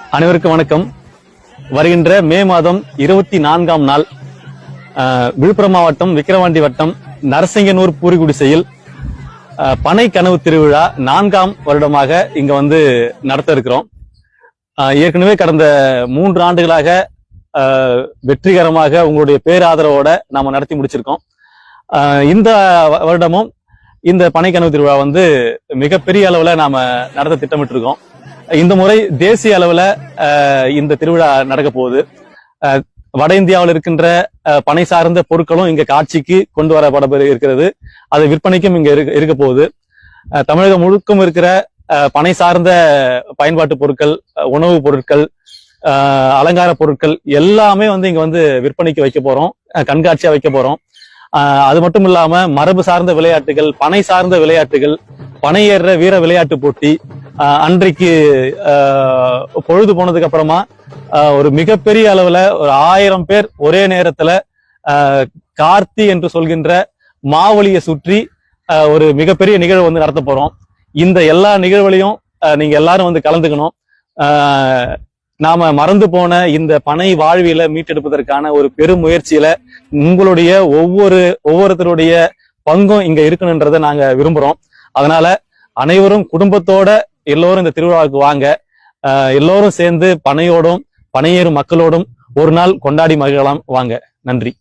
அனைவருக்கும் வணக்கம். வருகின்ற மே மாதம் 24ஆம் நாள் விழுப்புரம் மாவட்டம் விக்கிரவாண்டி வட்டம் நரசிங்கனூர் பூரிகுடிசையில் பனை கனவு திருவிழா 4ஆம் வருடமாக இங்க நடத்த இருக்கிறோம். ஏற்கனவே கடந்த 3 ஆண்டுகளாக வெற்றிகரமாக உங்களுடைய பேராதரவோட நாம நடத்தி முடிச்சிருக்கோம். இந்த வருடமும் இந்த பனை கனவு திருவிழா மிகப்பெரிய அளவுல நாம நடத்த திட்டமிட்டு இருக்கோம். இந்த முறை தேசிய அளவுல இந்த திருவிழா நடக்க போகுது. வட இந்தியாவில் இருக்கின்ற பனை சார்ந்த பொருட்களும் இங்க காட்சிக்கு கொண்டு வரப்பட இருக்கிறது. அது விற்பனைக்கும் இங்க இருக்க போகுது. தமிழகம் முழுக்கும் இருக்கிற பனை சார்ந்த பயன்பாட்டு பொருட்கள், உணவுப் பொருட்கள், அலங்கார பொருட்கள் எல்லாமே இங்க விற்பனைக்கு வைக்க போறோம், கண்காட்சியா வைக்க போறோம். அது மட்டும் இல்லாம மரபு சார்ந்த விளையாட்டுகள், பனை சார்ந்த விளையாட்டுகள், பனை ஏறுற வீர விளையாட்டு போட்டி, அன்றைக்கு பொழுது போனதுக்கு அப்புறமா ஒரு மிகப்பெரிய அளவுல ஒரு 1000 பேர் ஒரே நேரத்துல கார்த்தி என்று சொல்கின்ற மாவலியை சுற்றி ஒரு மிகப்பெரிய நிகழ்வு நடத்த போறோம். இந்த எல்லா நிகழ்வுலையும் நீங்க எல்லாரும் கலந்துக்கணும். நாம மறந்து போன இந்த பனை வாழ்வியல மீட்டெடுப்பதற்கான ஒரு பெரும் முயற்சியில உங்களுடைய ஒவ்வொருத்தருடைய பங்கும் இங்க இருக்கணும்ன்றதை நாங்க விரும்புறோம். அதனால அனைவரும் குடும்பத்தோட எல்லோரும் இந்த திருவிழாவுக்கு வாங்க. எல்லோரும் சேர்ந்து பனையோடும் பனையேறும் மக்களோடும் ஒரு நாள் கொண்டாடி மகிழலாம். வாங்க. நன்றி.